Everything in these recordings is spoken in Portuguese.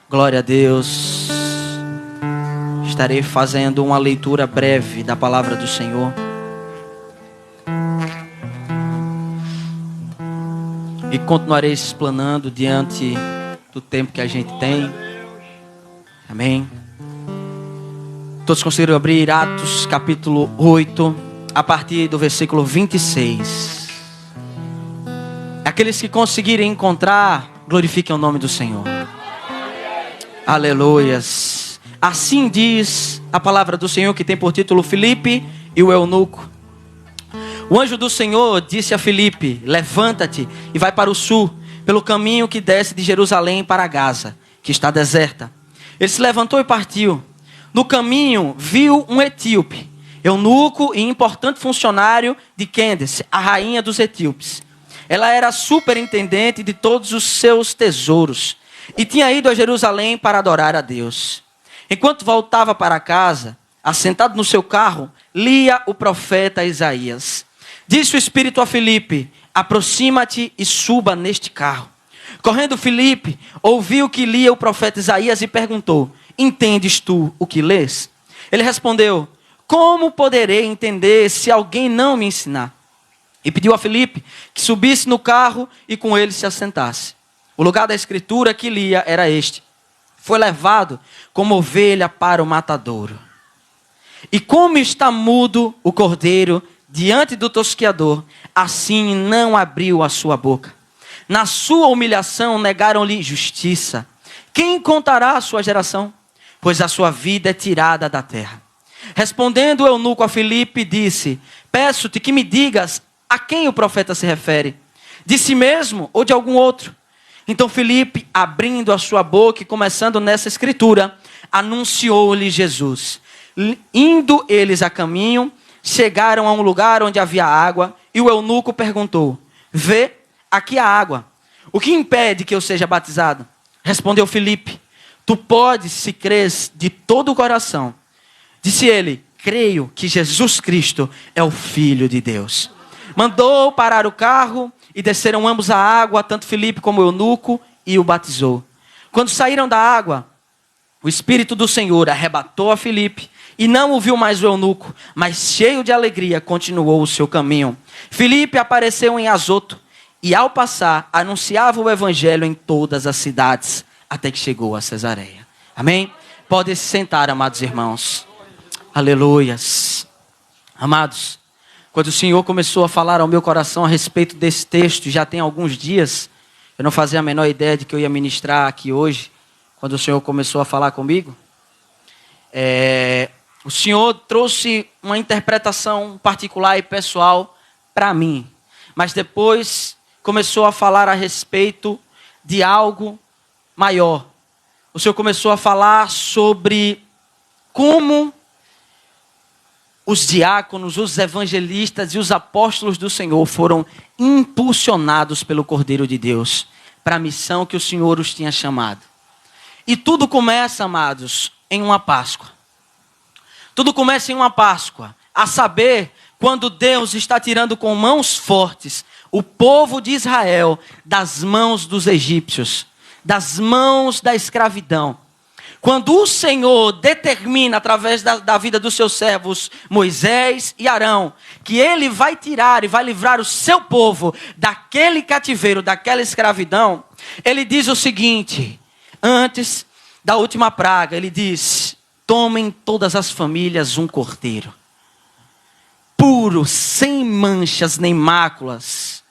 Glória a Deus. Estarei fazendo uma leitura breve da palavra do Senhor. E continuarei explanando diante do tempo que a gente tem. Amém. Todos conseguiram abrir Atos capítulo 8, a partir do versículo 26. Aqueles que conseguirem encontrar, glorifiquem o nome do Senhor. Aleluias. Assim diz a palavra do Senhor, que tem por título Filipe e o eunuco. O anjo do Senhor disse a Filipe: levanta-te e vai para o sul, pelo caminho que desce de Jerusalém para Gaza, que está deserta. Ele se levantou e partiu. No caminho viu um etíope, eunuco e importante funcionário de Quêndice, a rainha dos etíopes. Ela era superintendente de todos os seus tesouros e tinha ido a Jerusalém para adorar a Deus. Enquanto voltava para casa, assentado no seu carro, lia o profeta Isaías. Disse o Espírito a Filipe: aproxima-te e suba neste carro. Correndo Filipe, ouviu que lia o profeta Isaías e perguntou: entendes tu o que lês? Ele respondeu: como poderei entender se alguém não me ensinar? E pediu a Filipe que subisse no carro e com ele se assentasse. O lugar da escritura que lia era este: foi levado como ovelha para o matadouro. E como está mudo o cordeiro diante do tosquiador, assim não abriu a sua boca. Na sua humilhação negaram-lhe justiça. Quem contará a sua geração? Pois a sua vida é tirada da terra. Respondendo o eunuco a Filipe, disse: peço-te que me digas a quem o profeta se refere, de si mesmo ou de algum outro? Então Filipe, abrindo a sua boca e começando nessa escritura, anunciou-lhe Jesus. Indo eles a caminho, chegaram a um lugar onde havia água, e o eunuco perguntou: vê, aqui há água. O que impede que eu seja batizado? Respondeu Filipe: tu podes, se crês de todo o coração. Disse ele: creio que Jesus Cristo é o Filho de Deus. Mandou parar o carro e desceram ambos a água, tanto Filipe como o eunuco, e o batizou. Quando saíram da água, o Espírito do Senhor arrebatou a Filipe, e não ouviu mais o eunuco, mas cheio de alegria continuou o seu caminho. Filipe apareceu em Azoto, e ao passar anunciava o evangelho em todas as cidades, até que chegou a Cesareia. Amém? Podem se sentar, amados irmãos. Aleluias. Amados, quando o Senhor começou a falar ao meu coração a respeito desse texto, já tem alguns dias, eu não fazia a menor ideia de que eu ia ministrar aqui hoje, quando o Senhor começou a falar comigo. O Senhor trouxe uma interpretação particular e pessoal para mim, mas depois começou a falar a respeito de algo maior. O Senhor começou a falar sobre como os diáconos, os evangelistas e os apóstolos do Senhor foram impulsionados pelo Cordeiro de Deus para a missão que o Senhor os tinha chamado. E tudo começa, amados, em uma Páscoa. Tudo começa em uma Páscoa, a saber, quando Deus está tirando com mãos fortes o povo de Israel das mãos dos egípcios, das mãos da escravidão. Quando o Senhor determina, através da vida dos seus servos Moisés e Arão, que ele vai tirar e vai livrar o seu povo daquele cativeiro, daquela escravidão, ele diz o seguinte: antes da última praga, ele diz: tomem todas as famílias um cordeiro, puro, sem manchas nem máculas,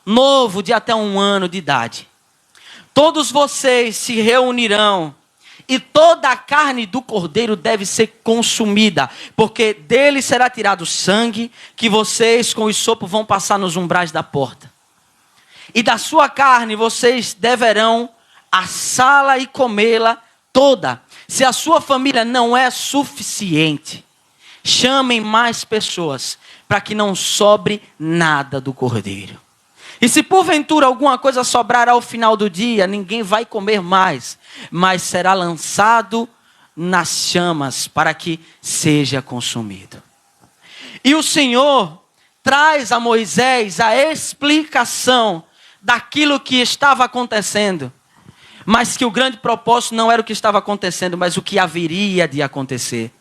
novo de até 1 ano de idade. Todos vocês se reunirão, e toda a carne do cordeiro deve ser consumida, porque dele será tirado o sangue, que vocês com o sopo vão passar nos umbrais da porta. E da sua carne vocês deverão assá-la e comê-la toda. Se a sua família não é suficiente, chamem mais pessoas, para que não sobre nada do cordeiro. E se porventura alguma coisa sobrar ao final do dia, ninguém vai comer mais, mas será lançado nas chamas para que seja consumido. E o Senhor traz a Moisés a explicação daquilo que estava acontecendo. mas que o grande propósito não era o que estava acontecendo, mas o que haveria de acontecer.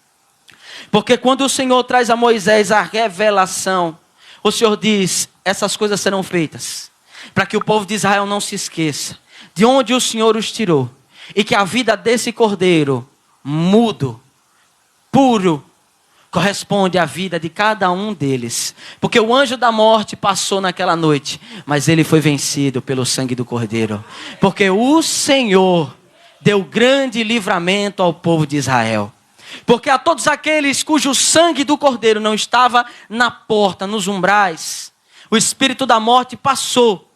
Porque quando o Senhor traz a Moisés a revelação, o Senhor diz, essas coisas serão feitas, para que o povo de Israel não se esqueça de onde o Senhor os tirou, e que a vida desse cordeiro, mudo, puro, corresponde à vida de cada um deles. Porque o anjo da morte passou naquela noite, mas ele foi vencido pelo sangue do cordeiro. Porque o Senhor deu grande livramento ao povo de Israel. Porque a todos aqueles cujo sangue do cordeiro não estava na porta, nos umbrais, o espírito da morte passou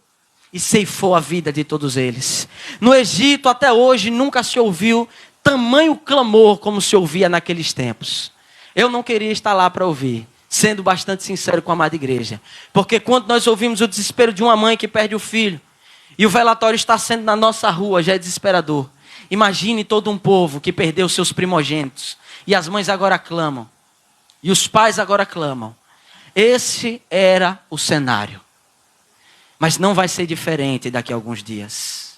e ceifou a vida de todos eles. No Egito até hoje nunca se ouviu tamanho clamor como se ouvia naqueles tempos. Eu não queria estar lá para ouvir, sendo bastante sincero com a amada igreja. Porque quando nós ouvimos o desespero de uma mãe que perde o filho, e o velatório está sendo na nossa rua, já é desesperador. Imagine todo um povo que perdeu seus primogênitos. E as mães agora clamam. E os pais agora clamam. Esse era o cenário. Mas não vai ser diferente daqui a alguns dias.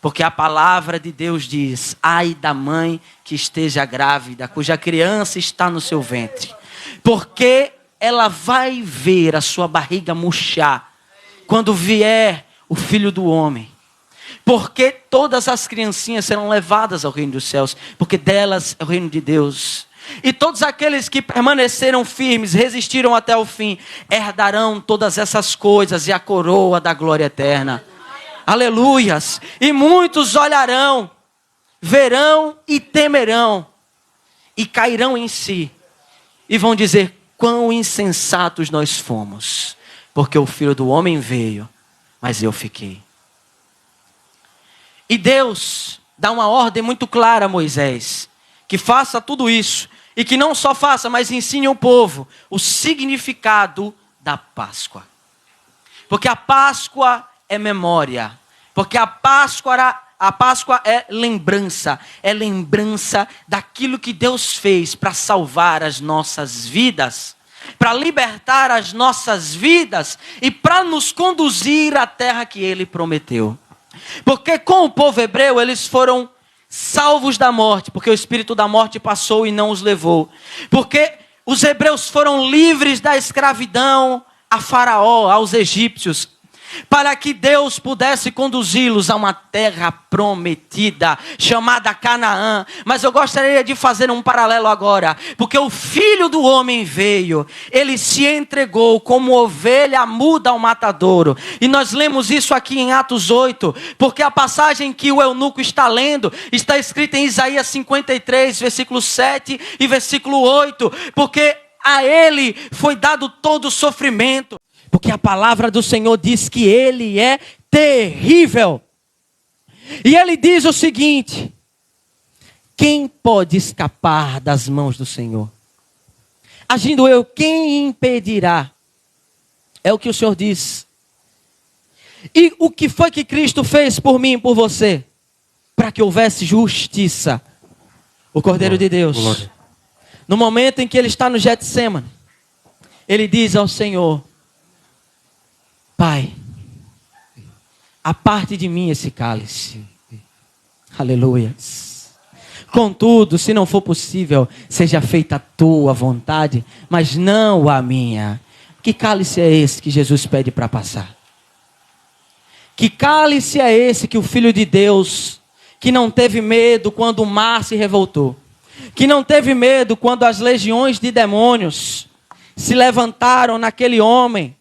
Porque a palavra de Deus diz, ai da mãe que esteja grávida, cuja criança está no seu ventre. Porque ela vai ver a sua barriga murchar quando vier o Filho do Homem. Porque todas as criancinhas serão levadas ao reino dos céus, porque delas é o reino de Deus. E todos aqueles que permaneceram firmes, resistiram até o fim, herdarão todas essas coisas e a coroa da glória eterna. Aleluias! E muitos olharão, verão e temerão, e cairão em si, e vão dizer, quão insensatos nós fomos, porque o Filho do Homem veio, mas eu fiquei. E Deus dá uma ordem muito clara a Moisés, que faça tudo isso, e que não só faça, mas ensine ao povo o significado da Páscoa. Porque a Páscoa é memória, porque a Páscoa é lembrança daquilo que Deus fez para salvar as nossas vidas, para libertar as nossas vidas e para nos conduzir à terra que Ele prometeu. Porque com o povo hebreu eles foram salvos da morte, porque o espírito da morte passou e não os levou. Porque os hebreus foram livres da escravidão a Faraó, aos egípcios, para que Deus pudesse conduzi-los a uma terra prometida, chamada Canaã. Mas eu gostaria de fazer um paralelo agora, porque o Filho do Homem veio, ele se entregou como ovelha muda ao matadouro, e nós lemos isso aqui em Atos 8, porque a passagem que o eunuco está lendo, está escrita em Isaías 53, versículo 7 e versículo 8, porque a ele foi dado todo o sofrimento. Porque a palavra do Senhor diz que Ele é terrível. E Ele diz o seguinte, quem pode escapar das mãos do Senhor? Agindo eu, quem impedirá? É o que o Senhor diz. E o que foi que Cristo fez por mim e por você? Para que houvesse justiça. O Cordeiro de Deus. Glória. No momento em que Ele está no Getsêmani, Ele diz ao Senhor, Pai, aparte de mim esse cálice. Aleluia. Contudo, se não for possível, seja feita a tua vontade, mas não a minha. Que cálice é esse que Jesus pede para passar? Que cálice é esse que o Filho de Deus, que não teve medo quando o mar se revoltou, que não teve medo quando as legiões de demônios se levantaram naquele homem,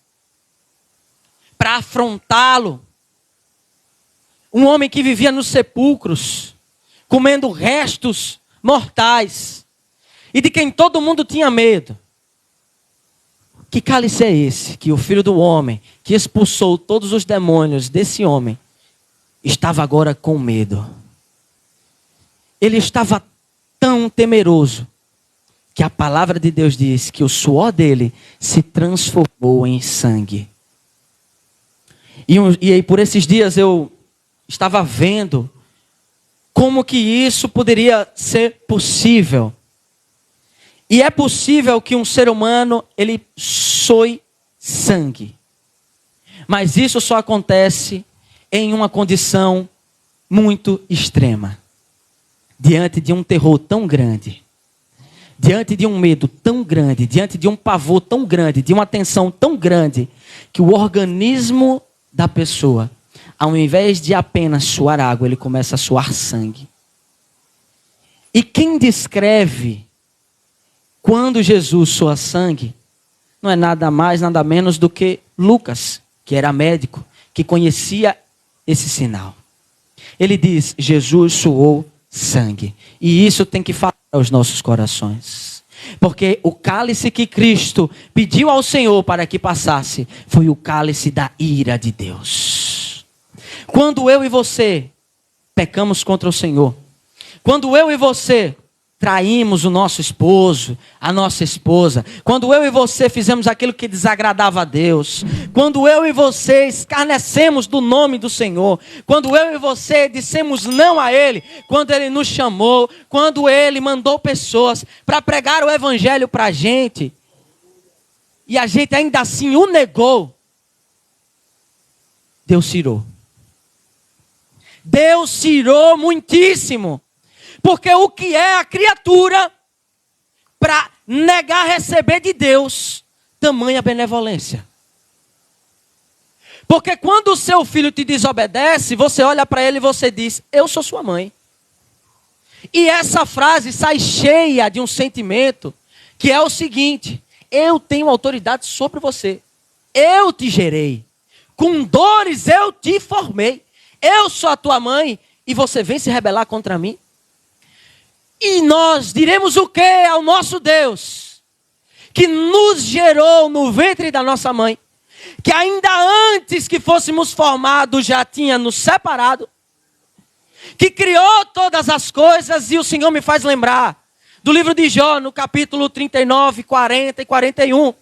para afrontá-lo, um homem que vivia nos sepulcros, comendo restos mortais, e de quem todo mundo tinha medo. Que cálice é esse que o Filho do Homem, que expulsou todos os demônios desse homem, estava agora com medo? Ele estava tão temeroso, que a palavra de Deus diz que o suor dele se transformou em sangue. E aí por esses dias eu estava vendo como que isso poderia ser possível. E é possível que um ser humano, ele soe sangue. Mas isso só acontece em uma condição muito extrema, diante de um terror tão grande, diante de um medo tão grande, diante de um pavor tão grande, de uma tensão tão grande, que o organismo da pessoa, ao invés de apenas suar água, ele começa a suar sangue. E quem descreve quando Jesus sua sangue, não é nada mais, nada menos do que Lucas, que era médico, que conhecia esse sinal. Ele diz, Jesus suou sangue. E isso tem que falar aos nossos corações. Porque o cálice que Cristo pediu ao Senhor para que passasse, foi o cálice da ira de Deus. Quando eu e você pecamos contra o Senhor, quando eu e você traímos o nosso esposo, a nossa esposa, quando eu e você fizemos aquilo que desagradava a Deus, quando eu e você escarnecemos do nome do Senhor, quando eu e você dissemos não a Ele, quando Ele nos chamou, quando Ele mandou pessoas para pregar o Evangelho para a gente, e a gente ainda assim o negou, Deus se irou. Deus se irou muitíssimo. Porque o que é a criatura para negar receber de Deus tamanha benevolência? Porque quando o seu filho te desobedece, você olha para ele e você diz, eu sou sua mãe. E essa frase sai cheia de um sentimento que é o seguinte, eu tenho autoridade sobre você. Eu te gerei. Com dores eu te formei. Eu sou a tua mãe e você vem se rebelar contra mim? E nós diremos o que ao nosso Deus, que nos gerou no ventre da nossa mãe, que ainda antes que fôssemos formados já tinha nos separado, que criou todas as coisas, e o Senhor me faz lembrar do livro de Jó, no capítulo 39, 40 e 41.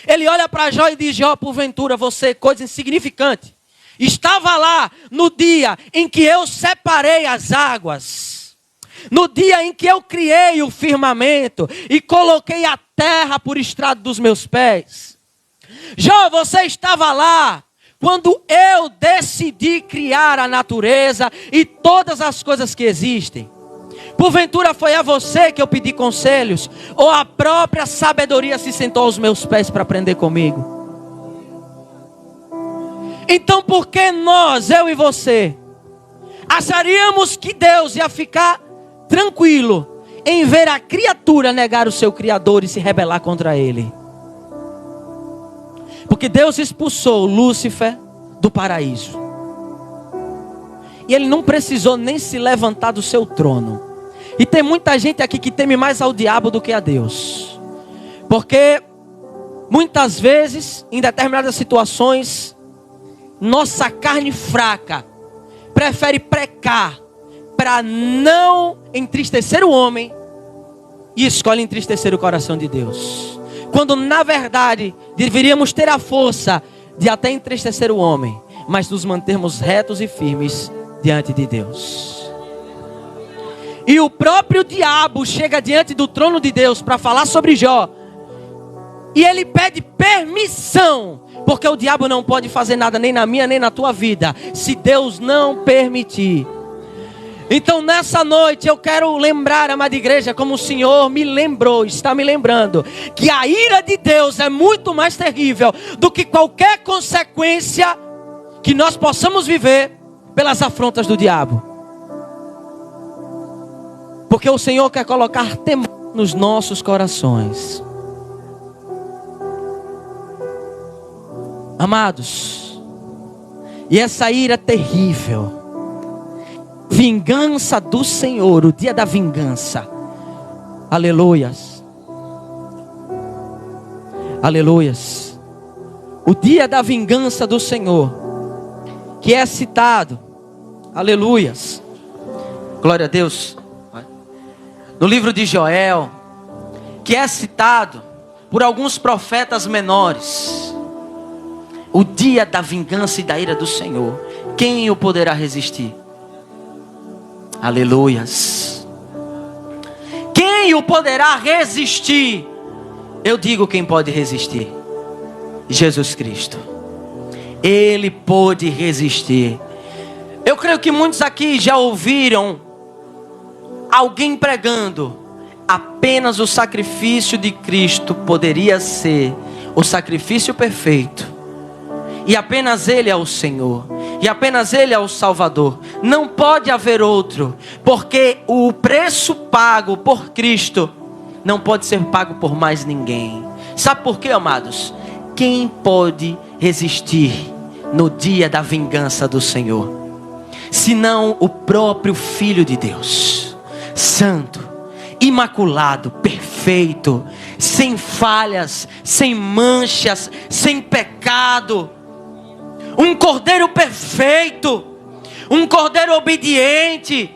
Ele olha para Jó e diz, Jó, porventura você, coisa insignificante, estava lá no dia em que eu separei as águas, no dia em que eu criei o firmamento e coloquei a terra por estrado dos meus pés. Jó, você estava lá quando eu decidi criar a natureza e todas as coisas que existem. Porventura foi a você que eu pedi conselhos, ou a própria sabedoria se sentou aos meus pés para aprender comigo? Então por que nós, eu e você, acharíamos que Deus ia ficar tranquilo em ver a criatura negar o seu Criador e se rebelar contra Ele? Porque Deus expulsou Lúcifer do paraíso. E ele não precisou nem se levantar do seu trono. E tem muita gente aqui que teme mais ao diabo do que a Deus. Porque muitas vezes, em determinadas situações, nossa carne fraca prefere pecar para não entristecer o homem e escolhe entristecer o coração de Deus. Quando na verdade deveríamos ter a força de até entristecer o homem, mas nos mantermos retos e firmes diante de Deus. E o próprio diabo chega diante do trono de Deus para falar sobre Jó. E ele pede permissão, porque o diabo não pode fazer nada nem na minha nem na tua vida, se Deus não permitir. Então nessa noite eu quero lembrar, amada igreja, como o Senhor me lembrou, está me lembrando, que a ira de Deus é muito mais terrível do que qualquer consequência que nós possamos viver pelas afrontas do diabo. Porque o Senhor quer colocar temor nos nossos corações. Amados, e essa ira terrível, vingança do Senhor, o dia da vingança, aleluias, aleluias, o dia da vingança do Senhor, que é citado, aleluias, glória a Deus, no livro de Joel, que é citado por alguns profetas menores, o dia da vingança e da ira do Senhor, quem o poderá resistir? Aleluias. Quem o poderá resistir? Eu digo quem pode resistir: Jesus Cristo. Ele pôde resistir. Eu creio que muitos aqui já ouviram alguém pregando: apenas o sacrifício de Cristo poderia ser o sacrifício perfeito, e apenas Ele é o Senhor, e apenas Ele é o Salvador. Não pode haver outro, porque o preço pago por Cristo não pode ser pago por mais ninguém. Sabe por quê, amados? Quem pode resistir no dia da vingança do Senhor, senão o próprio Filho de Deus, santo, imaculado, perfeito, sem falhas, sem manchas, sem pecado, um cordeiro perfeito, um cordeiro obediente,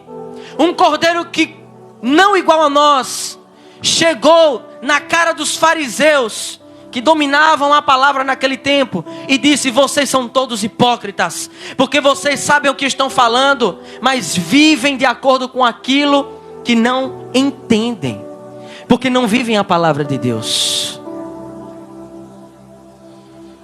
um cordeiro que não igual a nós, chegou na cara dos fariseus que dominavam a palavra naquele tempo e disse: vocês são todos hipócritas, porque vocês sabem o que estão falando, mas vivem de acordo com aquilo que não entendem, porque não vivem a palavra de Deus.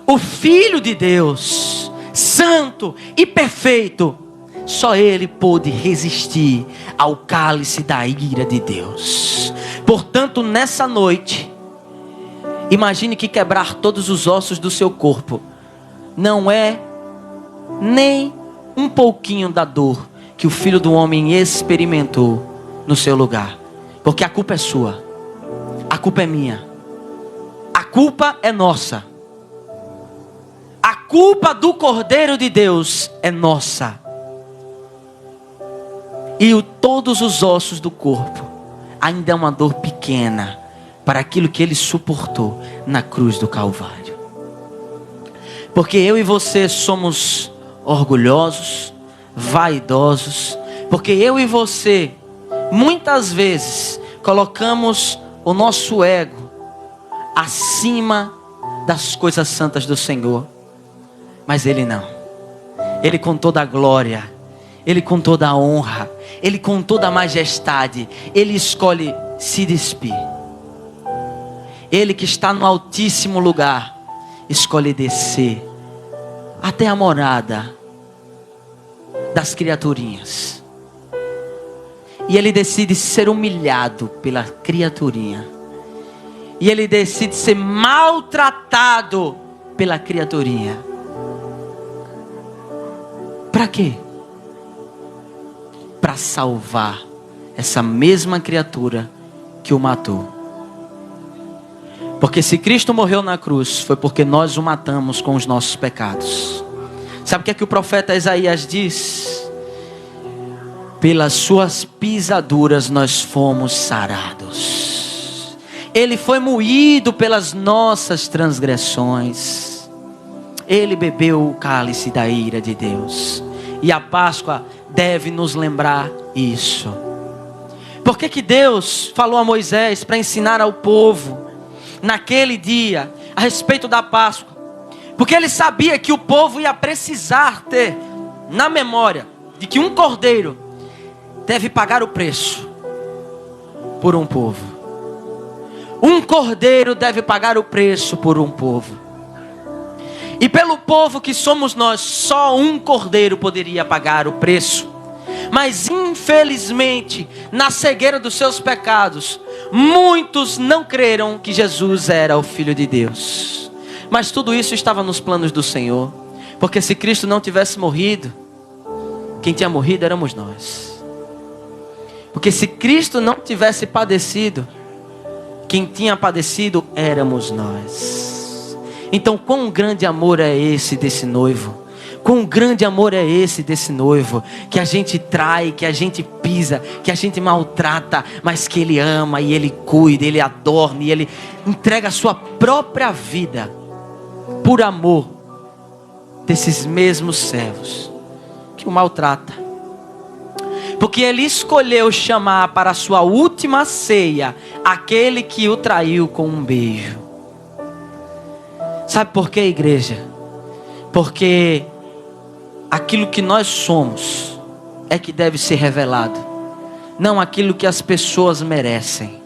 O Filho de Deus, santo e perfeito, só Ele pôde resistir ao cálice da ira de Deus. Portanto, nessa noite, imagine que quebrar todos os ossos do seu corpo não é nem um pouquinho da dor que o Filho do Homem experimentou no seu lugar. Porque a culpa é sua, a culpa é minha, a culpa é nossa. A culpa do Cordeiro de Deus é nossa. E todos os ossos do corpo ainda é uma dor pequena para aquilo que Ele suportou na cruz do Calvário. Porque eu e você somos orgulhosos, vaidosos, porque eu e você muitas vezes colocamos o nosso ego acima das coisas santas do Senhor. Mas Ele não. Ele, com toda a glória, Ele com toda a honra, Ele com toda a majestade, Ele escolhe se despir. Ele que está no altíssimo lugar, escolhe descer até a morada das criaturinhas. E Ele decide ser humilhado pela criaturinha. E Ele decide ser maltratado pela criaturinha. Para quê? Para salvar essa mesma criatura que o matou. Porque se Cristo morreu na cruz, foi porque nós o matamos com os nossos pecados. Sabe o que é que o profeta Isaías diz? Pelas suas pisaduras nós fomos sarados. Ele foi moído pelas nossas transgressões. Ele bebeu o cálice da ira de Deus. E a Páscoa deve nos lembrar isso. Por que Deus falou a Moisés para ensinar ao povo naquele dia a respeito da Páscoa? Porque Ele sabia que o povo ia precisar ter na memória de que um cordeiro deve pagar o preço por um povo. Um cordeiro deve pagar o preço por um povo. E pelo povo que somos nós, só um cordeiro poderia pagar o preço. Mas infelizmente, na cegueira dos seus pecados, muitos não creram que Jesus era o Filho de Deus. Mas tudo isso estava nos planos do Senhor. Porque se Cristo não tivesse morrido, quem tinha morrido éramos nós. Porque se Cristo não tivesse padecido, quem tinha padecido éramos nós. Então, quão grande amor é esse desse noivo? Quão grande amor é esse desse noivo? Que a gente trai, que a gente pisa, que a gente maltrata, mas que Ele ama e Ele cuida, Ele adorna e Ele entrega a sua própria vida por amor desses mesmos servos que o maltrata. Porque Ele escolheu chamar para a sua última ceia aquele que o traiu com um beijo. Sabe por quê, igreja? Porque aquilo que nós somos é que deve ser revelado, não aquilo que as pessoas merecem.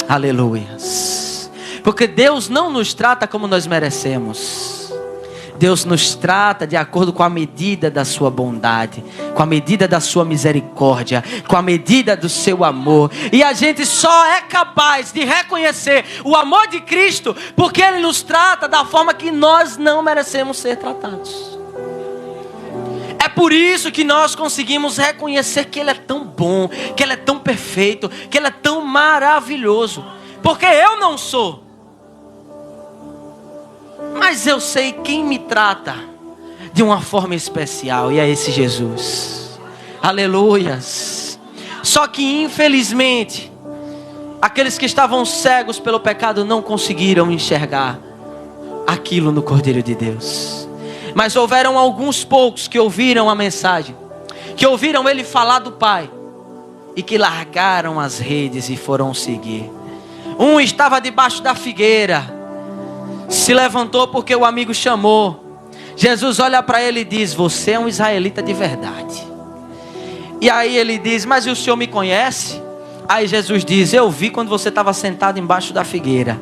Aleluias. Porque Deus não nos trata como nós merecemos. Deus nos trata de acordo com a medida da sua bondade, com a medida da sua misericórdia, com a medida do seu amor. E a gente só é capaz de reconhecer o amor de Cristo porque Ele nos trata da forma que nós não merecemos ser tratados. É por isso que nós conseguimos reconhecer que Ele é tão bom, que Ele é tão perfeito, que Ele é tão maravilhoso. Porque eu não sou. Mas eu sei quem me trata de uma forma especial, e é esse Jesus. Aleluias. Só que infelizmente, aqueles que estavam cegos pelo pecado não conseguiram enxergar aquilo no Cordeiro de Deus. Mas houveram alguns poucos que ouviram a mensagem, que ouviram Ele falar do Pai, e que largaram as redes e foram seguir. Um estava debaixo da figueira, se levantou porque o amigo chamou. Jesus olha para ele e diz: você é um israelita de verdade. E aí ele diz: mas o senhor me conhece? Aí Jesus diz: eu vi quando você estava sentado embaixo da figueira.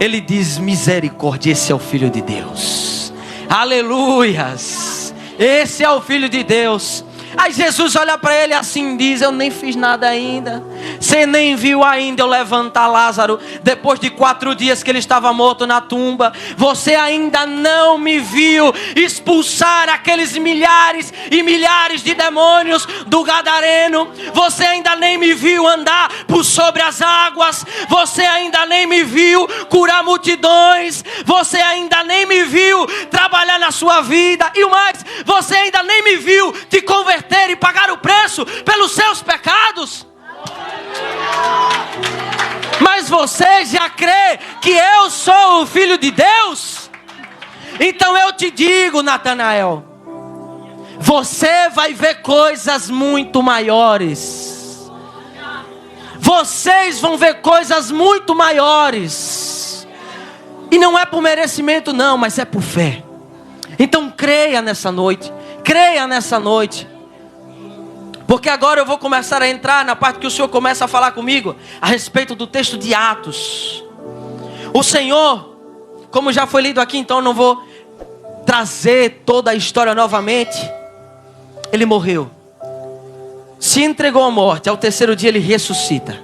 Ele diz: misericórdia, esse é o Filho de Deus. Aleluias, esse é o Filho de Deus. Aí Jesus olha para ele assim e diz: eu nem fiz nada ainda. Você nem viu ainda eu levantar Lázaro depois de 4 dias que ele estava morto na tumba. Você ainda não me viu expulsar aqueles milhares e milhares de demônios do Gadareno. Você ainda nem me viu andar por sobre as águas. Você ainda nem me viu curar multidões. Você ainda nem me viu trabalhar na sua vida. E o mais, você ainda nem me viu te converter e pagar o preço pelos seus pecados. Mas você já crê que eu sou o Filho de Deus? Então eu te digo, Natanael, você vai ver coisas muito maiores. Vocês vão ver coisas muito maiores. E não é por merecimento não, mas é por fé. Então creia nessa noite. Creia nessa noite. Porque agora eu vou começar a entrar na parte que o Senhor começa a falar comigo a respeito do texto de Atos. O Senhor, como já foi lido aqui, então eu não vou trazer toda a história novamente. Ele morreu, se entregou à morte, ao 3º dia ele ressuscita.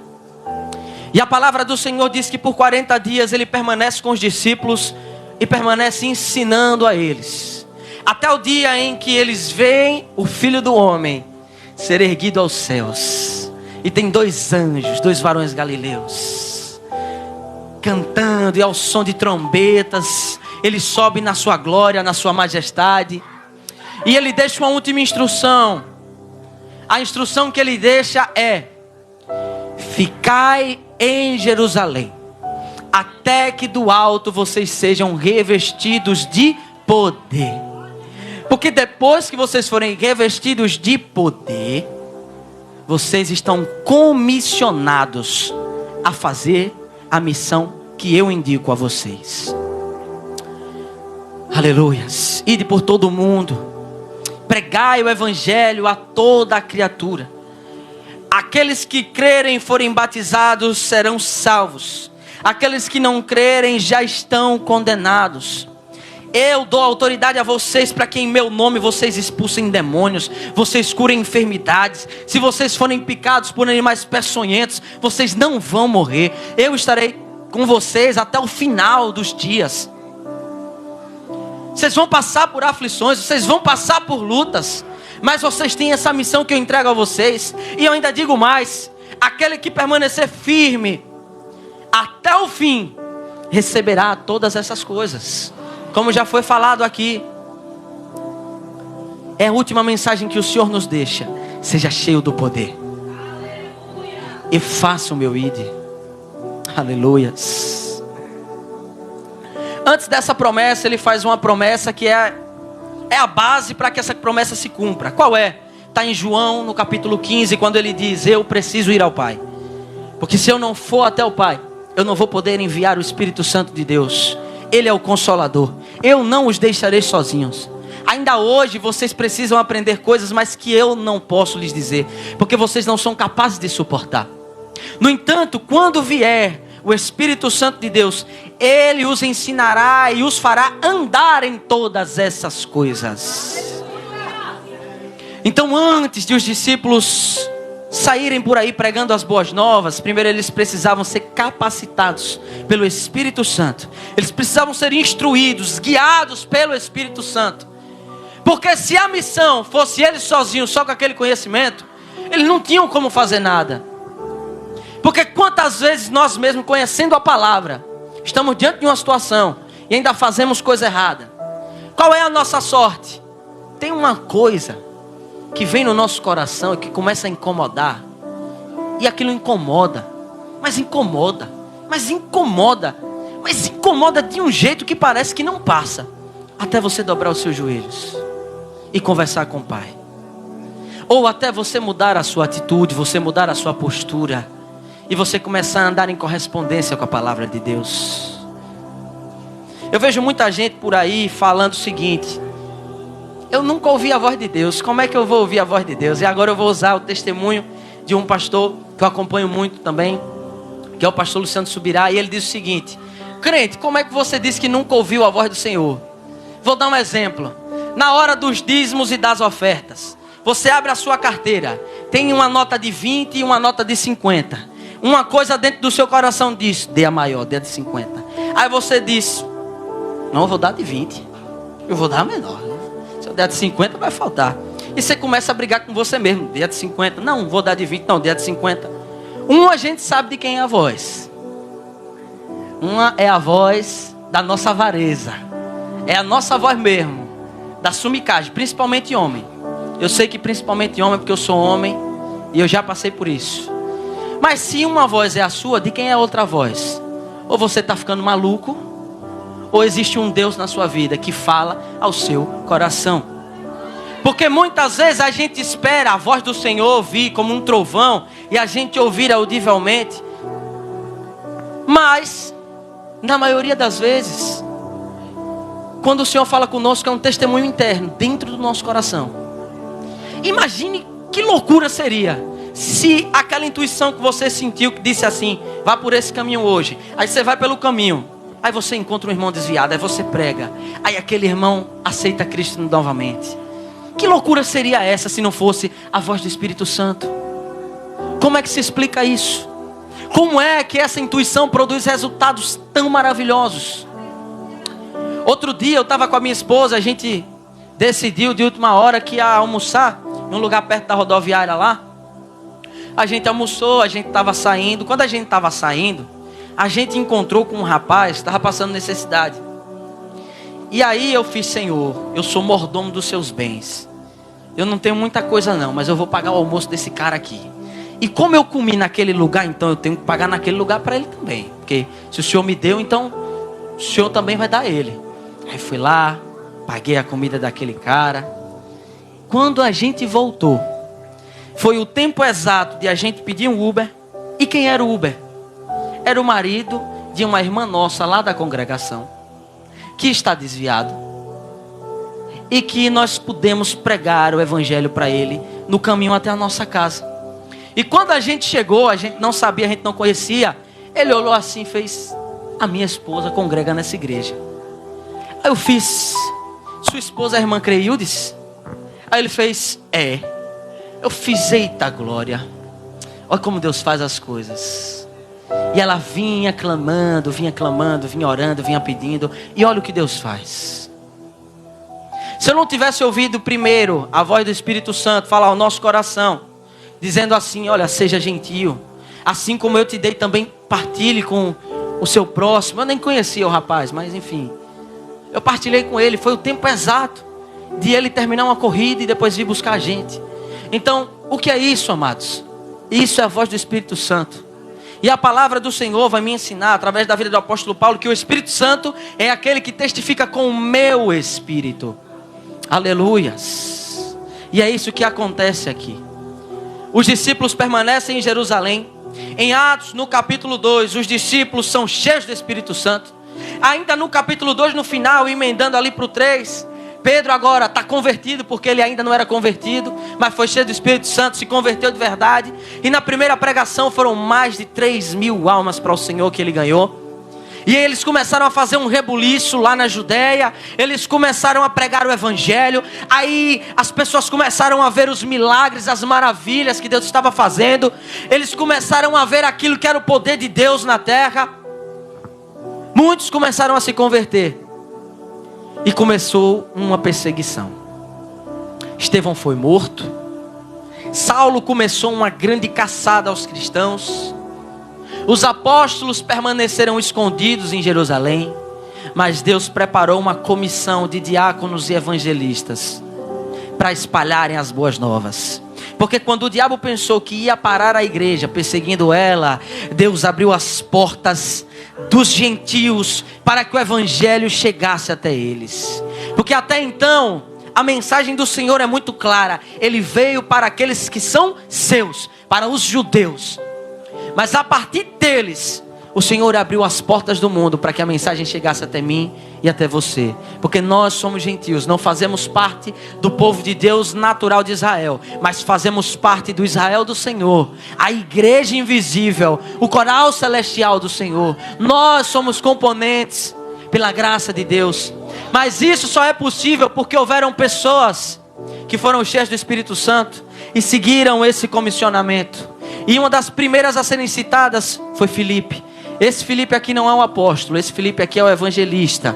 E a palavra do Senhor diz que por 40 dias ele permanece com os discípulos e permanece ensinando a eles. Até o dia em que eles veem o Filho do Homem ser erguido aos céus. E tem 2 anjos, 2 varões galileus, cantando, e ao som de trombetas, ele sobe na sua glória, na sua majestade. E ele deixa uma última instrução. A instrução que ele deixa é: ficai em Jerusalém, até que do alto vocês sejam revestidos de poder. Porque depois que vocês forem revestidos de poder, vocês estão comissionados a fazer a missão que eu indico a vocês. Aleluias. Ide por todo o mundo, pregai o evangelho a toda a criatura. Aqueles que crerem e forem batizados serão salvos. Aqueles que não crerem já estão condenados. Eu dou autoridade a vocês para que em meu nome vocês expulsem demônios, vocês curem enfermidades. Se vocês forem picados por animais peçonhentos, vocês não vão morrer. Eu estarei com vocês até o final dos dias. Vocês vão passar por aflições, vocês vão passar por lutas, mas vocês têm essa missão que eu entrego a vocês. E eu ainda digo mais: aquele que permanecer firme até o fim receberá todas essas coisas. Como já foi falado aqui, é a última mensagem que o Senhor nos deixa: seja cheio do poder e faça o meu ide. Aleluias. Antes dessa promessa, ele faz uma promessa que é a base para que essa promessa se cumpra. Qual é? Está em João, no capítulo 15, quando ele diz: eu preciso ir ao Pai, porque se eu não for até o Pai, eu não vou poder enviar o Espírito Santo de Deus. Ele é o Consolador. Eu não os deixarei sozinhos. Ainda hoje vocês precisam aprender coisas, mas que eu não posso lhes dizer, porque vocês não são capazes de suportar. No entanto, quando vier o Espírito Santo de Deus, Ele os ensinará e os fará andar em todas essas coisas. Então, antes de os discípulos saírem por aí pregando as boas novas, primeiro eles precisavam ser capacitados pelo Espírito Santo. Eles precisavam ser instruídos, guiados pelo Espírito Santo. Porque se a missão fosse eles sozinhos, só com aquele conhecimento, eles não tinham como fazer nada. Porque quantas vezes nós mesmos, conhecendo a palavra, estamos diante de uma situação e ainda fazemos coisa errada. Qual é a nossa sorte? Tem uma coisa que vem no nosso coração e que começa a incomodar. E aquilo incomoda. Mas incomoda. Mas incomoda. Mas incomoda de um jeito que parece que não passa. Até você dobrar os seus joelhos e conversar com o Pai. Ou até você mudar a sua atitude, você mudar a sua postura. E você começar a andar em correspondência com a palavra de Deus. Eu vejo muita gente por aí falando o seguinte: eu nunca ouvi a voz de Deus, como é que eu vou ouvir a voz de Deus? E agora eu vou usar o testemunho de um pastor que eu acompanho muito também, que é o pastor Luciano Subirá. E ele diz o seguinte: crente, como é que você disse que nunca ouviu a voz do Senhor? Vou dar um exemplo. Na hora dos dízimos e das ofertas, você abre a sua carteira, tem uma nota de 20 e uma nota de 50. Uma coisa dentro do seu coração diz: dê a maior, dê a de 50. Aí você diz: não, eu vou dar de 20, eu vou dar a menor. Se eu der de 50 vai faltar. E você começa a brigar com você mesmo: dê a de 50, não, vou dar de 20, não, dê a de 50. A gente sabe de quem é a voz. Uma é a voz da nossa avareza. É a nossa voz mesmo, da sumicagem, principalmente homem. Eu sei que principalmente homem, porque eu sou homem e eu já passei por isso. Mas se uma voz é a sua, de quem é a outra voz? Ou você está ficando maluco, ou existe um Deus na sua vida que fala ao seu coração. Porque muitas vezes a gente espera a voz do Senhor vir como um trovão e a gente ouvir audivelmente. Mas, na maioria das vezes, quando o Senhor fala conosco, é um testemunho interno, dentro do nosso coração. Imagine que loucura seria se aquela intuição que você sentiu, que disse assim: vá por esse caminho hoje. Aí você vai pelo caminho, aí você encontra um irmão desviado, aí você prega, aí aquele irmão aceita Cristo novamente. Que loucura seria essa se não fosse a voz do Espírito Santo? Como é que se explica isso? Como é que essa intuição produz resultados tão maravilhosos? Outro dia eu estava com a minha esposa, a gente decidiu de última hora que ia almoçar em um lugar perto da rodoviária lá. A gente almoçou, a gente estava saindo. Quando a gente estava saindo, a gente encontrou com um rapaz que estava passando necessidade. E aí eu fiz: Senhor, eu sou mordomo dos seus bens. Eu não tenho muita coisa não, mas eu vou pagar o almoço desse cara aqui. E como eu comi naquele lugar, então eu tenho que pagar naquele lugar para ele também. Porque se o Senhor me deu, então o Senhor também vai dar a ele. Aí fui lá, paguei a comida daquele cara. Quando a gente voltou, foi o tempo exato de a gente pedir um Uber. E quem era o Uber? Era o marido de uma irmã nossa lá da congregação, que está desviado, e que nós pudemos pregar o evangelho para ele no caminho até a nossa casa. E quando a gente chegou, a gente não sabia, a gente não conhecia. Ele olhou assim e fez: a minha esposa congrega nessa igreja. Aí eu fiz: sua esposa é a irmã Creildes? Aí ele fez: é. Eu fiz: eita glória, olha como Deus faz as coisas. E ela vinha clamando, vinha orando, vinha pedindo. E olha o que Deus faz. Se eu não tivesse ouvido primeiro a voz do Espírito Santo falar ao nosso coração, dizendo assim: olha, seja gentil, assim como eu te dei também, partilhe com o seu próximo. Eu nem conhecia o rapaz, mas enfim, eu partilhei com ele. Foi o tempo exato de ele terminar uma corrida e depois vir buscar a gente. Então, o que é isso, amados? Isso é a voz do Espírito Santo. E a palavra do Senhor vai me ensinar, através da vida do apóstolo Paulo, que o Espírito Santo é aquele que testifica com o meu espírito. Aleluias. E é isso que acontece aqui. Os discípulos permanecem em Jerusalém. Em Atos, no capítulo 2, os discípulos são cheios do Espírito Santo. Ainda no capítulo 2, no final, emendando ali para o 3, Pedro agora está convertido, porque ele ainda não era convertido, mas foi cheio do Espírito Santo, se converteu de verdade. E na primeira pregação foram mais de 3.000 almas para o Senhor que ele ganhou. E aí eles começaram a fazer um rebuliço lá na Judéia. Eles começaram a pregar o Evangelho. Aí as pessoas começaram a ver os milagres, as maravilhas que Deus estava fazendo. Eles começaram a ver aquilo que era o poder de Deus na terra. Muitos começaram a se converter. E começou uma perseguição. Estevão foi morto. Saulo começou uma grande caçada aos cristãos. Os apóstolos permaneceram escondidos em Jerusalém, mas Deus preparou uma comissão de diáconos e evangelistas para espalharem as boas novas. Porque quando o diabo pensou que ia parar a igreja perseguindo ela, Deus abriu as portas dos gentios para que o evangelho chegasse até eles. Porque até então a mensagem do Senhor é muito clara. Ele veio para aqueles que são seus, para os judeus. Mas a partir deles, o Senhor abriu as portas do mundo para que a mensagem chegasse até mim e até você. Porque nós somos gentios, não fazemos parte do povo de Deus natural de Israel, mas fazemos parte do Israel do Senhor, a igreja invisível, o coral celestial do Senhor. Nós somos componentes pela graça de Deus. Mas isso só é possível porque houveram pessoas que foram cheias do Espírito Santo e seguiram esse comissionamento. E uma das primeiras a serem citadas foi Filipe. Esse Filipe aqui não é um apóstolo, esse Filipe aqui é o evangelista.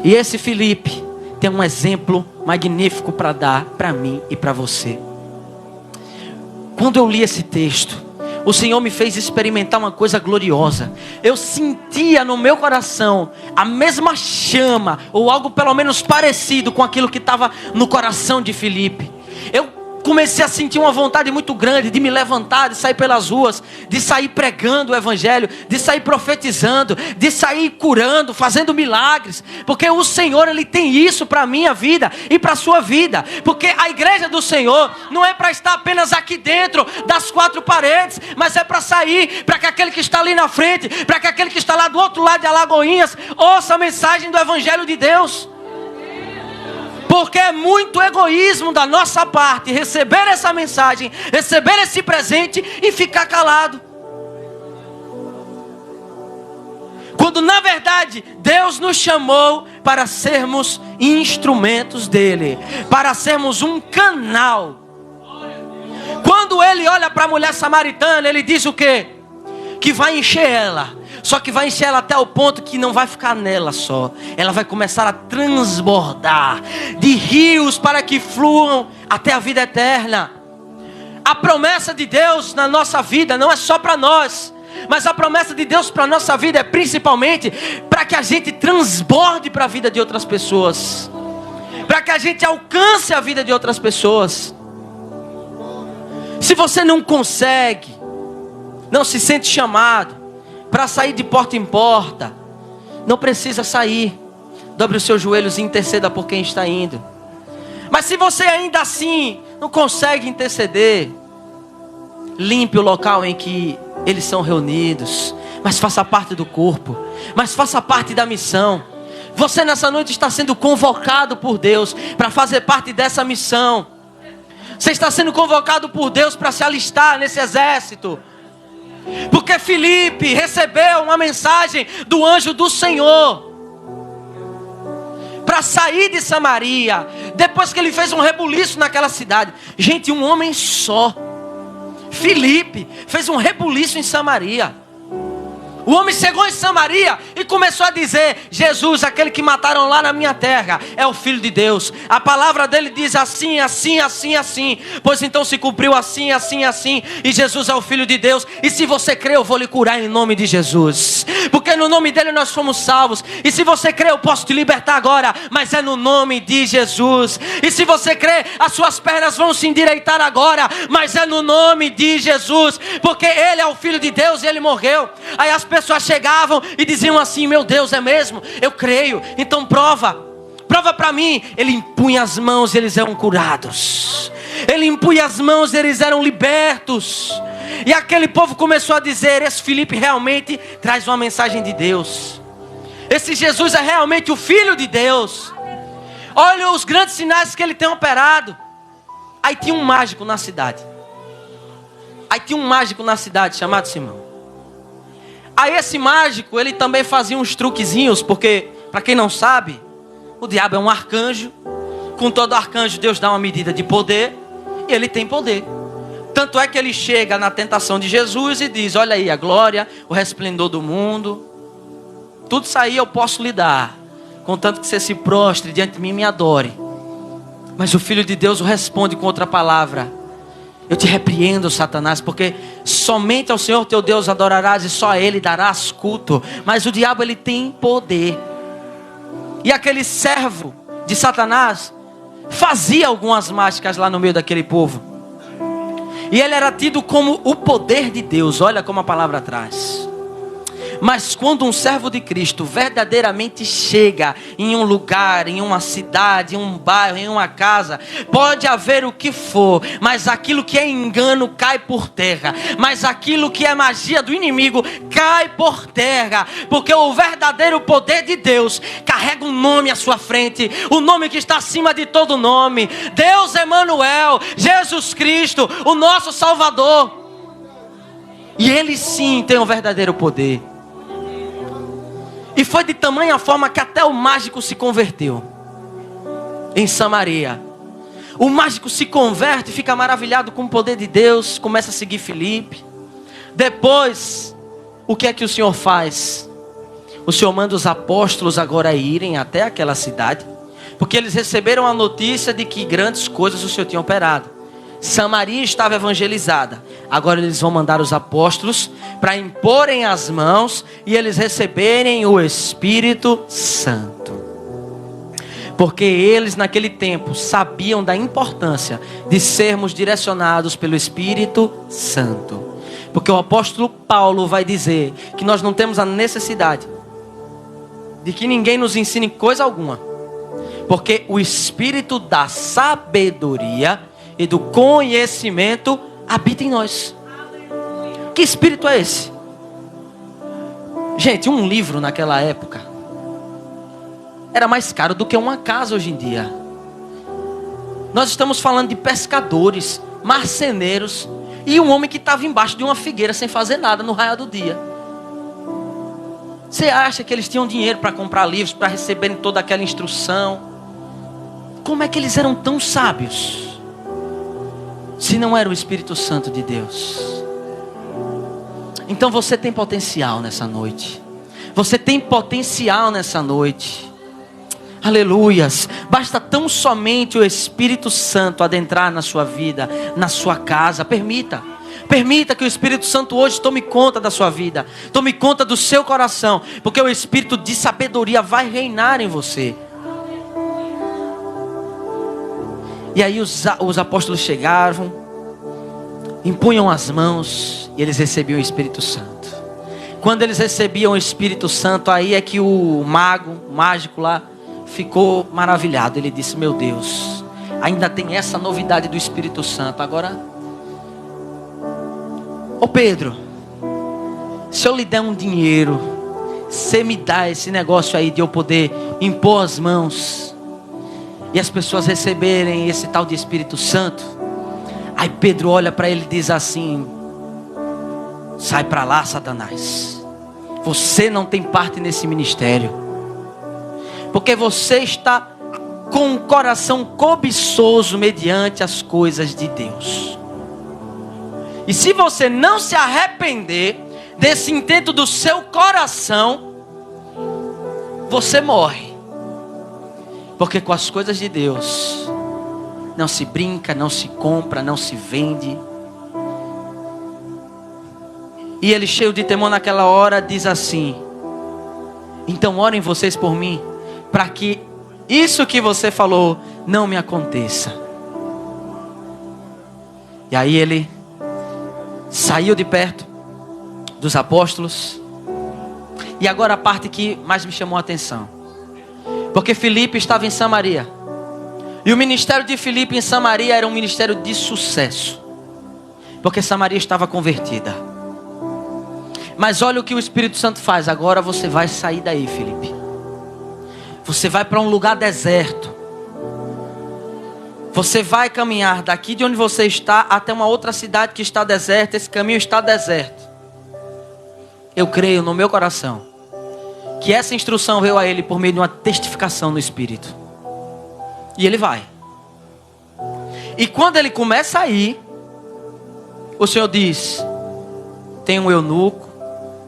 E esse Filipe tem um exemplo magnífico para dar para mim e para você. Quando eu li esse texto, o Senhor me fez experimentar uma coisa gloriosa. Eu sentia no meu coração a mesma chama, ou algo pelo menos parecido com aquilo que estava no coração de Filipe. Eu comecei a sentir uma vontade muito grande de me levantar, de sair pelas ruas, de sair pregando o Evangelho, de sair profetizando, de sair curando, fazendo milagres. Porque o Senhor, Ele tem isso para a minha vida e para a sua vida. Porque a igreja do Senhor não é para estar apenas aqui dentro das quatro paredes, mas é para sair, para que aquele que está ali na frente, para que aquele que está lá do outro lado de Alagoinhas, ouça a mensagem do Evangelho de Deus. Porque é muito egoísmo da nossa parte receber essa mensagem, receber esse presente e ficar calado. Quando na verdade Deus nos chamou para sermos instrumentos dele, para sermos um canal. Quando ele olha para a mulher samaritana, ele diz o quê? Que vai encher ela. Só que vai encher ela até o ponto que não vai ficar nela só. Ela vai começar a transbordar de rios para que fluam até a vida eterna. A promessa de Deus na nossa vida não é só para nós, mas a promessa de Deus para a nossa vida é principalmente para que a gente transborde para a vida de outras pessoas, para que a gente alcance a vida de outras pessoas. Se você não consegue, não se sente chamado para sair de porta em porta, não precisa sair. Dobre os seus joelhos e interceda por quem está indo. Mas se você ainda assim não consegue interceder, limpe o local em que eles são reunidos, mas faça parte do corpo, mas faça parte da missão. Você nessa noite está sendo convocado por Deus para fazer parte dessa missão. Você está sendo convocado por Deus para se alistar nesse exército. Porque Filipe recebeu uma mensagem do anjo do Senhor para sair de Samaria, depois que ele fez um rebuliço naquela cidade. Gente, um homem só, Filipe, fez um rebuliço em Samaria. O homem chegou em Samaria e começou a dizer: Jesus, aquele que mataram lá na minha terra, é o Filho de Deus. A palavra dele diz assim, assim, assim, assim. Pois então se cumpriu assim, assim, assim. E Jesus é o Filho de Deus. E se você crê, eu vou lhe curar em nome de Jesus. Porque no nome dele nós fomos salvos. E se você crê, eu posso te libertar agora. Mas é no nome de Jesus. E se você crê, as suas pernas vão se endireitar agora. Mas é no nome de Jesus. Porque ele é o Filho de Deus e ele morreu. Aí as pessoas chegavam e diziam assim: meu Deus, é mesmo? Eu creio, então prova para mim. Ele impunha as mãos e eles eram curados. Ele impunha as mãos e eles eram libertos. E aquele povo começou a dizer: esse Filipe realmente traz uma mensagem de Deus. Esse Jesus é realmente o Filho de Deus. Olha os grandes sinais que ele tem operado. Aí tinha um mágico na cidade. Chamado Simão. Aí esse mágico, ele também fazia uns truquezinhos, porque, para quem não sabe, o diabo é um arcanjo. Com todo arcanjo, Deus dá uma medida de poder, e ele tem poder. Tanto é que ele chega na tentação de Jesus e diz: olha aí a glória, o resplendor do mundo. Tudo isso aí eu posso lhe dar, contanto que você se prostre diante de mim e me adore. Mas o Filho de Deus o responde com outra palavra: eu te repreendo, Satanás, porque somente ao Senhor teu Deus adorarás e só a Ele darás culto. Mas o diabo, ele tem poder. E aquele servo de Satanás fazia algumas mágicas lá no meio daquele povo. E ele era tido como o poder de Deus. Olha como a palavra traz. Mas quando um servo de Cristo verdadeiramente chega em um lugar, em uma cidade, em um bairro, em uma casa, pode haver o que for, mas aquilo que é engano cai por terra, mas aquilo que é magia do inimigo cai por terra, porque o verdadeiro poder de Deus carrega um nome à sua frente, o nome que está acima de todo nome, Deus Emanuel, Jesus Cristo, o nosso Salvador. E Ele sim tem o verdadeiro poder. E foi de tamanha forma que até o mágico se converteu em Samaria. O mágico se converte, fica maravilhado com o poder de Deus, começa a seguir Filipe. Depois, o que é que o Senhor faz? O Senhor manda os apóstolos agora irem até aquela cidade, porque eles receberam a notícia de que grandes coisas o Senhor tinha operado. Samaria estava evangelizada. Agora eles vão mandar os apóstolos para imporem as mãos e eles receberem o Espírito Santo. Porque eles naquele tempo sabiam da importância de sermos direcionados pelo Espírito Santo. Porque o apóstolo Paulo vai dizer que nós não temos a necessidade de que ninguém nos ensine coisa alguma. Porque o Espírito da sabedoria e do conhecimento habita em nós. Que espírito é esse? Gente, um livro naquela época era mais caro do que uma casa hoje em dia. Nós estamos falando de pescadores, marceneiros e um homem que estava embaixo de uma figueira sem fazer nada no raiar do dia. Você acha que eles tinham dinheiro para comprar livros, para receberem toda aquela instrução? Como é que eles eram tão sábios se não era o Espírito Santo de Deus? Então você tem potencial nessa noite. Você tem potencial nessa noite. Aleluias. Basta tão somente o Espírito Santo adentrar na sua vida, na sua casa. Permita que o Espírito Santo hoje tome conta da sua vida, tome conta do seu coração, porque o Espírito de sabedoria vai reinar em você. E aí os apóstolos chegaram, impunham as mãos e eles recebiam o Espírito Santo. Quando eles recebiam o Espírito Santo, aí é que o mágico lá, ficou maravilhado. Ele disse: meu Deus, ainda tem essa novidade do Espírito Santo. Agora, ô Pedro, se eu lhe der um dinheiro, você me dá esse negócio aí de eu poder impor as mãos e as pessoas receberem esse tal de Espírito Santo? Aí Pedro olha para ele e diz assim: sai para lá, Satanás. Você não tem parte nesse ministério, porque você está com um coração cobiçoso mediante as coisas de Deus. E se você não se arrepender desse intento do seu coração, você morre. Porque com as coisas de Deus não se brinca, não se compra, não se vende. E ele, cheio de temor naquela hora, diz assim: então orem vocês por mim, para que isso que você falou não me aconteça. E aí ele saiu de perto dos apóstolos. E agora a parte que mais me chamou a atenção, porque Filipe estava em Samaria, e o ministério de Filipe em Samaria era um ministério de sucesso, porque Samaria estava convertida. Mas olha o que o Espírito Santo faz: agora você vai sair daí, Filipe. Você vai para um lugar deserto, Você vai caminhar daqui de onde você está até uma outra cidade que está deserta. Esse caminho está deserto. Eu creio no meu coração que essa instrução veio a ele por meio de uma testificação no Espírito. E ele vai. E quando ele começa a ir, o Senhor diz: tem um eunuco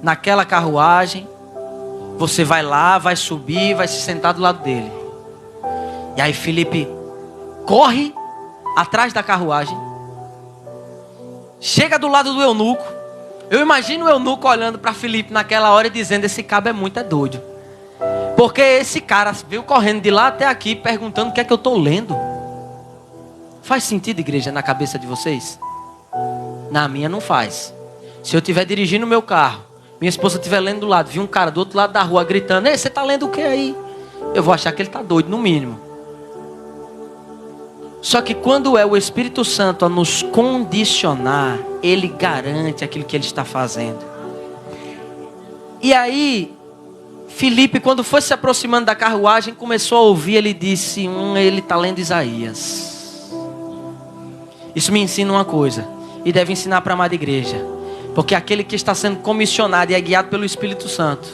naquela carruagem. Você vai lá, vai subir, vai se sentar do lado dele. E aí Filipe corre atrás da carruagem. Chega do lado do eunuco. Eu imagino o eunuco olhando para Filipe naquela hora e dizendo: esse cabo é muito doido. Porque esse cara veio correndo de lá até aqui perguntando o que é que eu estou lendo. Faz sentido, igreja, na cabeça de vocês? Na minha não faz. Se eu estiver dirigindo o meu carro, minha esposa estiver lendo do lado, vi um cara do outro lado da rua gritando: ei, você está lendo o que aí? Eu vou achar que ele está doido, no mínimo. Só que quando é o Espírito Santo a nos condicionar, ele garante aquilo que ele está fazendo. E aí, Filipe, quando foi se aproximando da carruagem, começou a ouvir, ele disse: ele está lendo Isaías. Isso me ensina uma coisa, e deve ensinar para a amada igreja. Porque aquele que está sendo comissionado e é guiado pelo Espírito Santo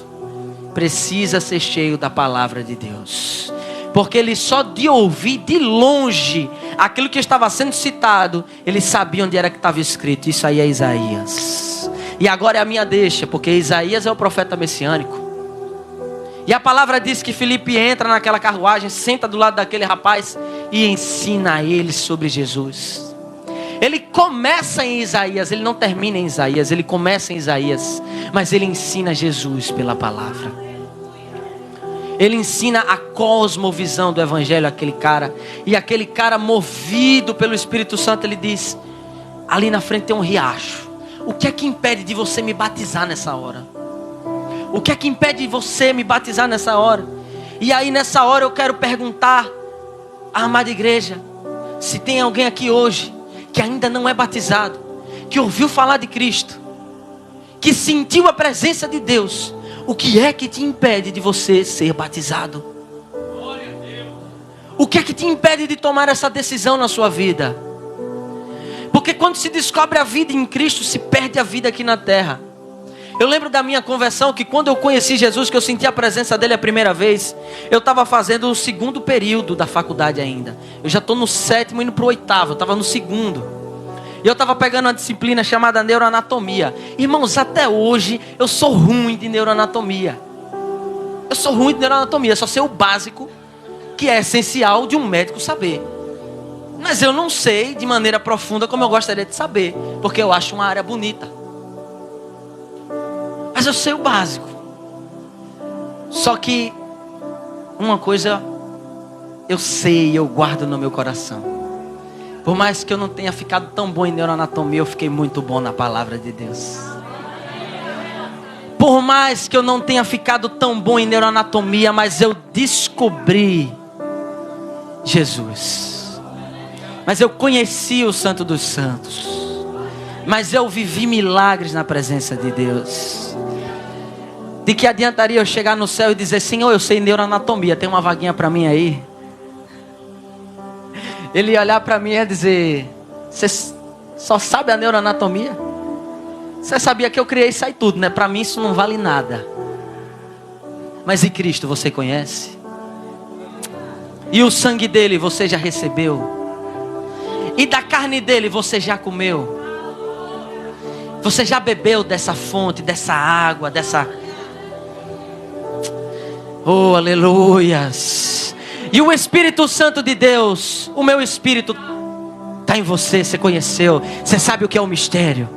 precisa ser cheio da palavra de Deus. Porque ele só de ouvir de longe aquilo que estava sendo citado, ele sabia onde era que estava escrito: isso aí é Isaías. E agora é a minha deixa, porque Isaías é o profeta messiânico. E a palavra diz que Filipe entra naquela carruagem, senta do lado daquele rapaz e ensina a ele sobre Jesus. Ele começa em Isaías, ele não termina em Isaías, ele começa em Isaías, mas ele ensina Jesus pela palavra. Ele ensina a cosmovisão do evangelho àquele cara. E aquele cara, movido pelo Espírito Santo, ele diz: ali na frente tem um riacho. O que é que impede de você me batizar nessa hora? O que é que impede de você me batizar nessa hora? E aí nessa hora eu quero perguntar à amada igreja, se tem alguém aqui hoje que ainda não é batizado, que ouviu falar de Cristo, que sentiu a presença de Deus. O que é que te impede de você ser batizado? O que é que te impede de tomar essa decisão na sua vida? Porque quando se descobre a vida em Cristo, se perde a vida aqui na terra. Eu lembro da minha conversão, que quando eu conheci Jesus, que eu senti a presença dele a primeira vez, eu estava fazendo o segundo período da faculdade ainda. Eu já estou no 7º indo para o 8º, eu estava no 2º. E eu estava pegando uma disciplina chamada neuroanatomia. Irmãos, até hoje eu sou ruim de neuroanatomia. Eu sou ruim de neuroanatomia, só sei o básico, que é essencial de um médico saber. Mas eu não sei de maneira profunda como eu gostaria de saber, porque eu acho uma área bonita. Mas eu sei o básico. Só que uma coisa eu sei, eu guardo no meu coração. Por mais que eu não tenha ficado tão bom em neuroanatomia, eu fiquei muito bom na palavra de Deus. Por mais que eu não tenha ficado tão bom em neuroanatomia, mas eu descobri Jesus. Mas eu conheci o Santo dos Santos. Mas eu vivi milagres na presença de Deus. De que adiantaria eu chegar no céu e dizer: Senhor, eu sei neuroanatomia, tem uma vaguinha para mim aí? Ele ia olhar para mim e ia dizer: você só sabe a neuroanatomia? Você sabia que eu criei isso aí tudo, né? Para mim isso não vale nada. Mas e Cristo você conhece? E o sangue dele você já recebeu? E da carne dele você já comeu? Você já bebeu dessa fonte, dessa água, dessa... Oh, aleluias! E o Espírito Santo de Deus, o meu Espírito está em você, você conheceu, você sabe o que é o mistério.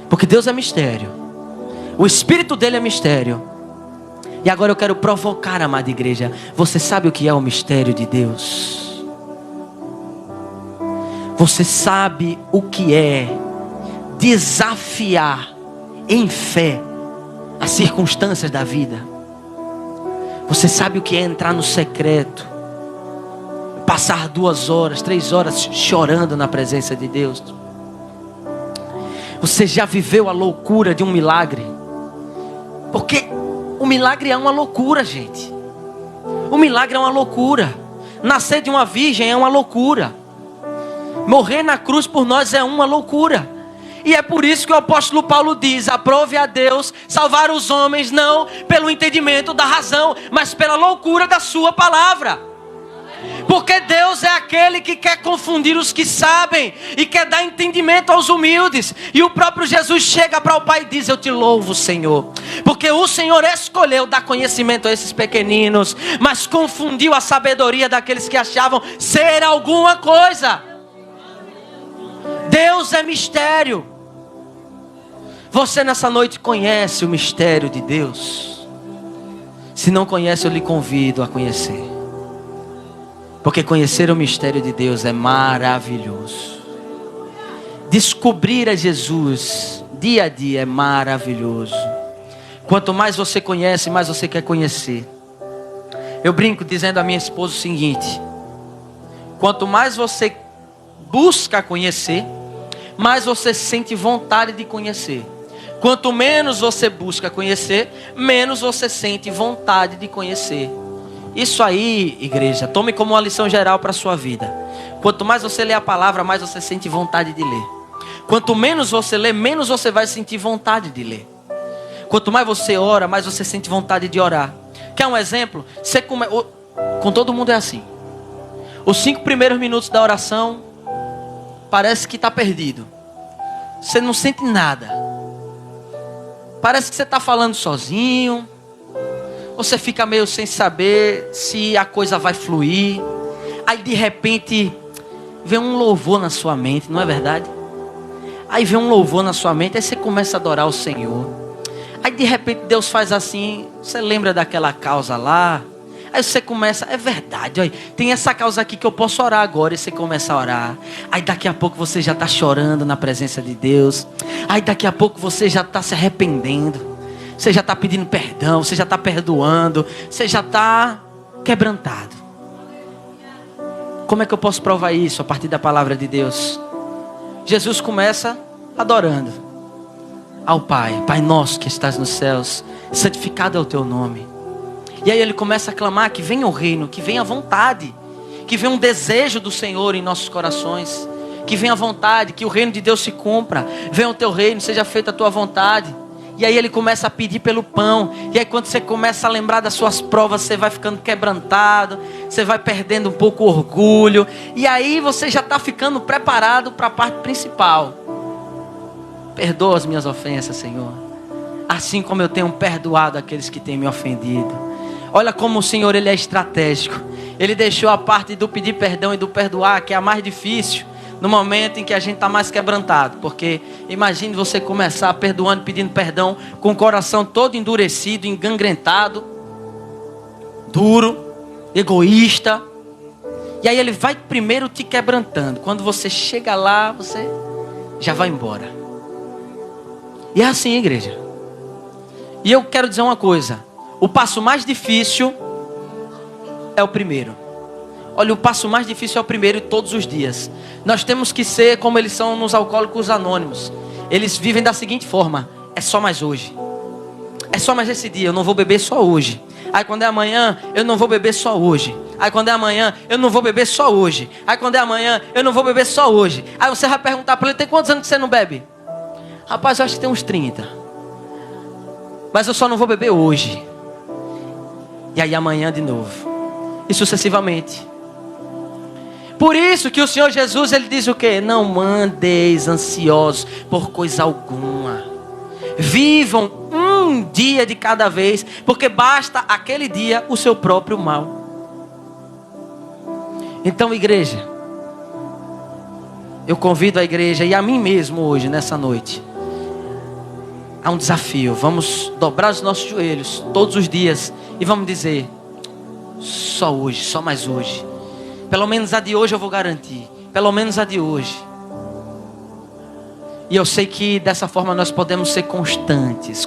Porque Deus é mistério. O Espírito dele é mistério. E agora eu quero provocar, amada igreja. Você sabe o que é o mistério de Deus? Você sabe o que é desafiar em fé as circunstâncias da vida? Você sabe o que é entrar no secreto, passar 2 horas, 3 horas chorando na presença de Deus? Você já viveu a loucura de um milagre? Porque o milagre é uma loucura, gente. O milagre é uma loucura. Nascer de uma virgem é uma loucura. Morrer na cruz por nós é uma loucura. E é por isso que o apóstolo Paulo diz: aprove a Deus salvar os homens, não pelo entendimento da razão, mas pela loucura da sua palavra. Porque Deus é aquele que quer confundir os que sabem e quer dar entendimento aos humildes. E o próprio Jesus chega para o Pai e diz: eu te louvo, Senhor, porque o Senhor escolheu dar conhecimento a esses pequeninos, mas confundiu a sabedoria daqueles que achavam ser alguma coisa. Deus é mistério. Você nessa noite conhece o mistério de Deus? Se não conhece, eu lhe convido a conhecer. Porque conhecer o mistério de Deus é maravilhoso. Descobrir a Jesus dia a dia é maravilhoso. Quanto mais você conhece, mais você quer conhecer. Eu brinco dizendo à minha esposa o seguinte: quanto mais você busca conhecer, mais você sente vontade de conhecer. Quanto menos você busca conhecer, menos você sente vontade de conhecer. Isso aí, igreja, tome como uma lição geral para a sua vida. Quanto mais você lê a palavra, mais você sente vontade de ler. Quanto menos você lê, menos você vai sentir vontade de ler. Quanto mais você ora, mais você sente vontade de orar. Quer um exemplo? Com todo mundo é assim. Os 5 primeiros minutos da oração, parece que está perdido. Você não sente nada. Parece que você está falando sozinho. Você fica meio sem saber se a coisa vai fluir. Aí de repente vem um louvor na sua mente, não é verdade? Aí vem um louvor na sua mente, aí você começa a adorar o Senhor. Aí de repente Deus faz assim, você lembra daquela causa lá. Aí você começa, é verdade, olha, tem essa causa aqui que eu posso orar agora. E você começa a orar. Aí daqui a pouco você já está chorando na presença de Deus. Aí daqui a pouco você já está se arrependendo. Você já está pedindo perdão, você já está perdoando, você já está quebrantado. Como é que eu posso provar isso a partir da palavra de Deus? Jesus começa adorando ao Pai. Pai nosso que estás nos céus, santificado é o teu nome. E aí ele começa a clamar que venha o reino, que venha a vontade, que venha um desejo do Senhor em nossos corações, que venha a vontade, que o reino de Deus se cumpra. Venha o teu reino, seja feita a tua vontade. E aí ele começa a pedir pelo pão. E aí quando você começa a lembrar das suas provas, você vai ficando quebrantado, você vai perdendo um pouco o orgulho. E aí você já está ficando preparado para a parte principal. Perdoa as minhas ofensas, Senhor, assim como eu tenho perdoado aqueles que têm me ofendido. Olha como o Senhor, Ele é estratégico. Ele deixou a parte do pedir perdão e do perdoar, que é a mais difícil, no momento em que a gente está mais quebrantado. Porque imagine você começar perdoando, pedindo perdão, com o coração todo endurecido, engangrentado, duro, egoísta. E aí ele vai primeiro te quebrantando. Quando você chega lá, você já vai embora. E é assim, igreja. E eu quero dizer uma coisa: o passo mais difícil é o primeiro. Olha, o passo mais difícil é o primeiro todos os dias. Nós temos que ser como eles são nos Alcoólicos Anônimos. Eles vivem da seguinte forma: é só mais hoje. É só mais esse dia, eu não vou beber só hoje. Aí quando é amanhã, eu não vou beber só hoje. Aí quando é amanhã, eu não vou beber só hoje. Aí quando é amanhã, eu não vou beber só hoje. Aí você vai perguntar para ele: tem quantos anos que você não bebe? Rapaz, eu acho que tem uns 30. Mas eu só não vou beber hoje. E aí amanhã de novo. E sucessivamente. Por isso que o Senhor Jesus, Ele diz o quê? Não andeis ansiosos por coisa alguma. Vivam um dia de cada vez, porque basta aquele dia o seu próprio mal. Então, igreja, eu convido a igreja e a mim mesmo hoje, nessa noite, há um desafio. Vamos dobrar os nossos joelhos todos os dias e vamos dizer: só hoje, só mais hoje. Pelo menos a de hoje eu vou garantir. Pelo menos a de hoje. E eu sei que dessa forma nós podemos ser constantes.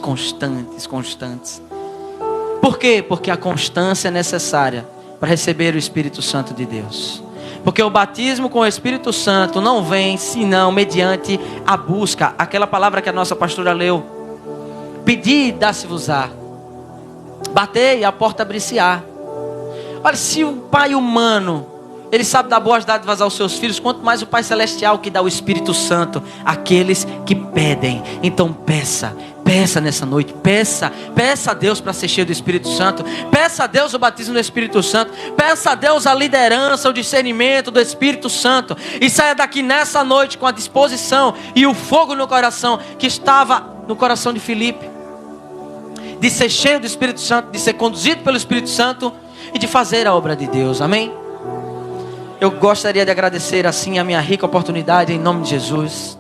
Por quê? Porque a constância é necessária para receber o Espírito Santo de Deus. Porque o batismo com o Espírito Santo não vem senão mediante a busca. Aquela palavra que a nossa pastora leu: pedi e dá-se-vos-á, batei e a porta abrir-se-á. Olha, se o pai humano Ele sabe dar boas dádivas aos seus filhos, quanto mais o Pai Celestial que dá o Espírito Santo àqueles que pedem. Então peça nessa noite, peça a Deus para ser cheio do Espírito Santo, peça a Deus o batismo do Espírito Santo, peça a Deus a liderança, o discernimento do Espírito Santo, e saia daqui nessa noite com a disposição e o fogo no coração que estava no coração de Filipe, de ser cheio do Espírito Santo, de ser conduzido pelo Espírito Santo e de fazer a obra de Deus. Amém? Eu gostaria de agradecer assim a minha rica oportunidade em nome de Jesus.